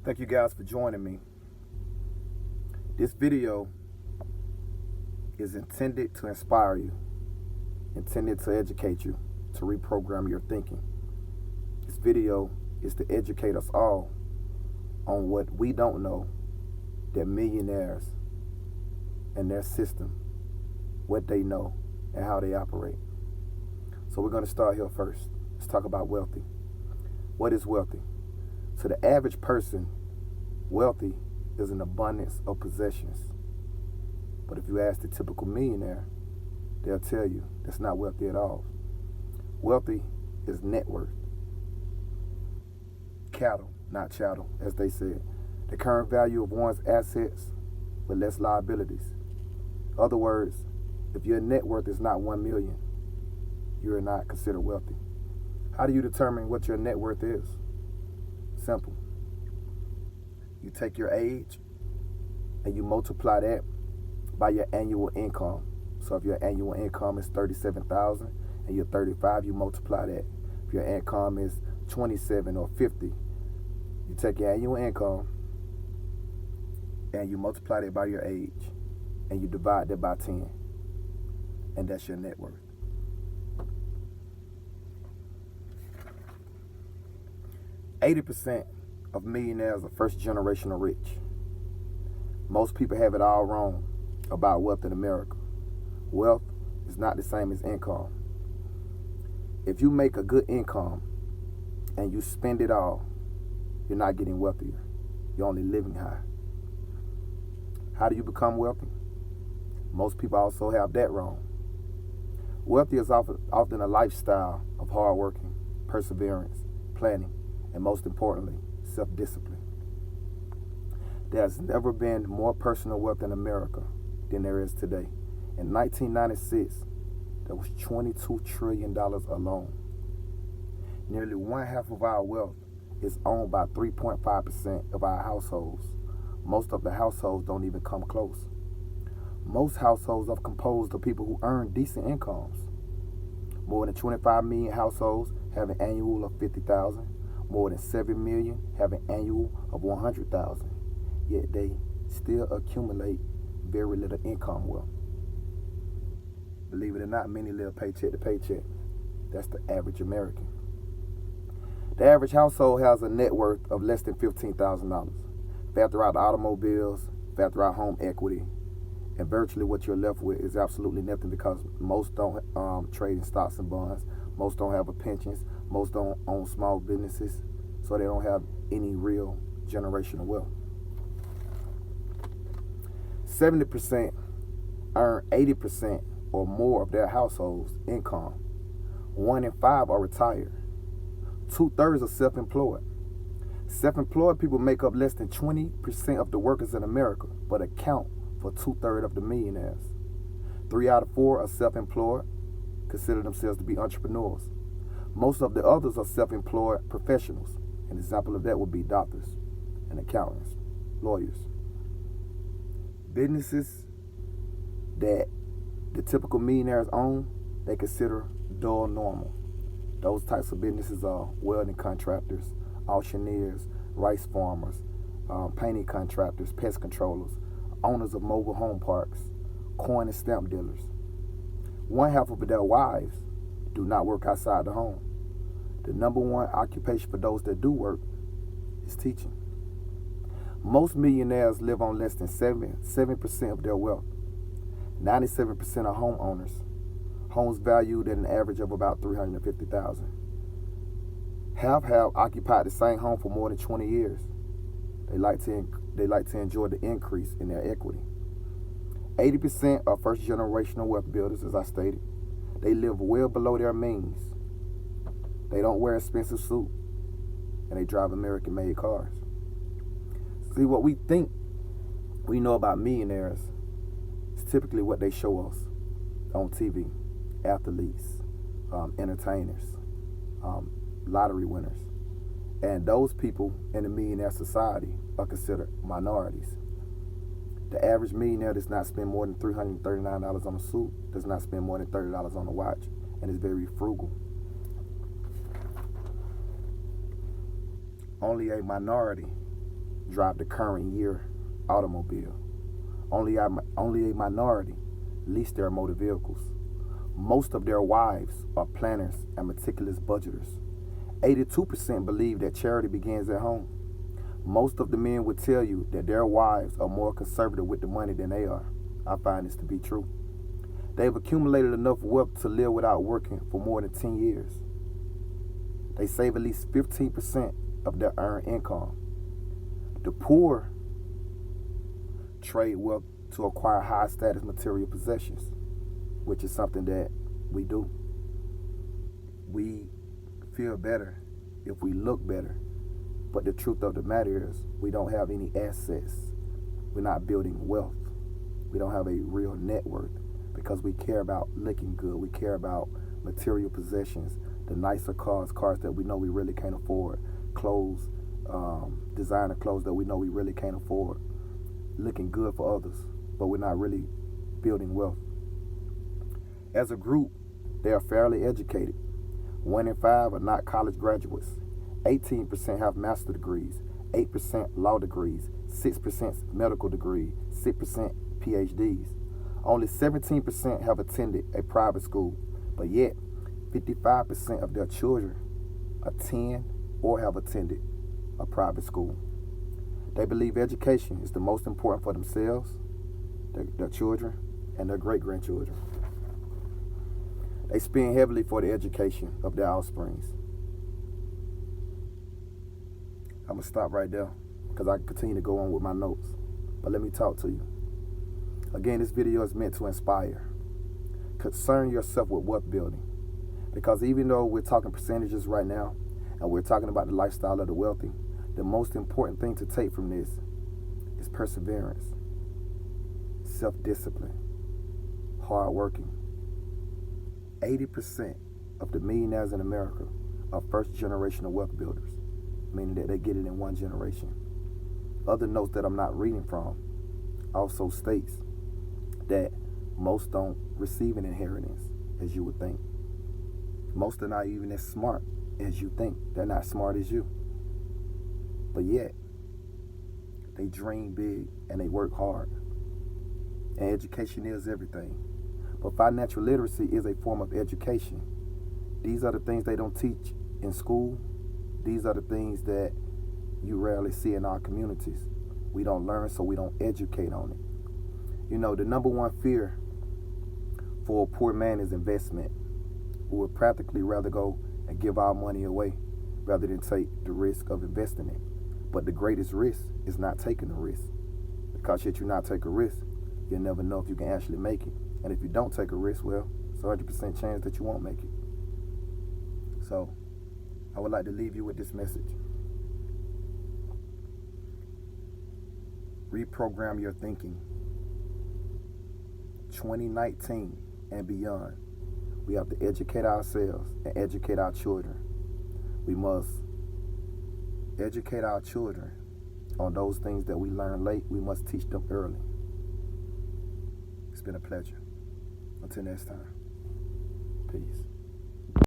Thank you guys for joining me. This video is intended to inspire you, intended to educate you, to reprogram your thinking. This video is to educate us all on what we don't know that millionaires and their system, what they know and how they operate. So we're going to start here first. Let's talk about wealthy. What is wealthy? To the average person, wealthy is an abundance of possessions. But if you ask the typical millionaire, they'll tell you that's not wealthy at all. Wealthy is net worth. Cattle, not chattel, as they said. The current value of one's assets with less liabilities. In other words, if your net worth is not 1 million, you are not considered wealthy. How do you determine what your net worth is? Simple. You take your age and you multiply that by your annual income. So if your annual income is 37,000 and you're 35, you multiply that. If your income is 27 or 50, you take your annual income and you multiply that by your age and you divide that by 10. And that's your net worth. %80 of millionaires are first generational rich. Most people have it all wrong about wealth in America. Wealth is not the same as income. If you make a good income and you spend it all, you're not getting wealthier. You're only living high. How do you become wealthy? Most people also have that wrong. Wealthy is often a lifestyle of hard working, perseverance, planning, and most importantly, self-discipline. There's never been more personal wealth in America than there is today. In 1996, there was $22 trillion alone. Nearly one half of our wealth is owned by 3.5% of our households. Most of the households don't even come close. Most households are composed of people who earn decent incomes. More than 25 million households have an annual of 50,000. More than 7 million have an annual of 100,000. Yet they still accumulate very little income wealth. Believe it or not, many live paycheck to paycheck. That's the average American. The average household has a net worth of less than $15,000. Factor out automobiles, factor out home equity, and virtually what you're left with is absolutely nothing because most don't trade in stocks and bonds. Most don't have a pensions. Most don't own small businesses. So they don't have any real generational wealth. 70% earn 80% or more of their household's income. 1 in 5 are retired. 2/3 are self-employed. Self-employed people make up less than 20% of the workers in America, but account for 2/3 of the millionaires. 3 out of 4 are self-employed, consider themselves to be entrepreneurs. Most of the others are self-employed professionals. An example of that would be doctors and accountants, lawyers. Businesses that the typical millionaires own, they consider dull normal. Those types of businesses are welding contractors, auctioneers, rice farmers, painting contractors, pest controllers, owners of mobile home parks, coin and stamp dealers. One half of their wives do not work outside the home. The number one occupation for those that do work is teaching. Most millionaires live on less than 7% of their wealth. 97% are homeowners. Homes valued at an average of about $350,000. Half have occupied the same home for more than 20 years. They like to enjoy the increase in their equity. 80% are first generational wealth builders, as I stated. They live well below their means. They don't wear expensive suits, and they drive American-made cars. See, what we think we know about millionaires is typically what they show us on TV. Athletes, entertainers, lottery winners. And those people in the millionaire society are considered minorities. The average millionaire does not spend more than $339 on a suit, does not spend more than $30 on a watch, and is very frugal. Only a minority drive the current year automobile. Only a minority lease their motor vehicles. Most of their wives are planners and meticulous budgeters. 82% believe that charity begins at home. Most of the men would tell you that their wives are more conservative with the money than they are. I find this to be true. They've accumulated enough wealth to live without working for more than 10 years. They save at least 15% of their earned income. The poor trade wealth to acquire high status material possessions, which is something that we do. We feel better if we look better. But the truth of the matter is we don't have any assets. We're not building wealth. We don't have a real net worth because we care about looking good. We care about material possessions, the nicer cars that we know we really can't afford, clothes, designer clothes that we know we really can't afford, looking good for others, but we're not really building wealth. As a group, they are fairly educated. 1 in 5 are not college graduates. 18% have master's degrees, 8% law degrees, 6% medical degree, 6% PhDs. Only 17% have attended a private school, but yet 55% of their children attend or have attended a private school. They believe education is the most important for themselves, their children, and their great-grandchildren. They spend heavily for the education of their offsprings. I'm going to stop right there because I can continue to go on with my notes. But let me talk to you. Again, this video is meant to inspire. Concern yourself with wealth building. Because even though we're talking percentages right now, and we're talking about the lifestyle of the wealthy, the most important thing to take from this is perseverance, self-discipline, hard working. 80% of the millionaires in America are first-generational wealth builders, meaning that they get it in one generation. Other notes that I'm not reading from also states that most don't receive an inheritance as you would think. Most are not even as smart as you think. They're not smart as you. But yet, they dream big and they work hard. And education is everything. But financial literacy is a form of education. These are the things they don't teach in school. These are the things that you rarely see in our communities. We don't learn, so we don't educate on it. You know, the number one fear for a poor man is investment. We would practically rather go and give our money away rather than take the risk of investing it. But the greatest risk is not taking the risk. Because should you not take a risk, you'll never know if you can actually make it. And if you don't take a risk, well, it's a 100% chance that you won't make it. So, I would like to leave you with this message. Reprogram your thinking. 2019 and beyond, we have to educate ourselves and educate our children. We must educate our children on those things that we learn late. We must teach them early. It's been a pleasure. Until next time, peace.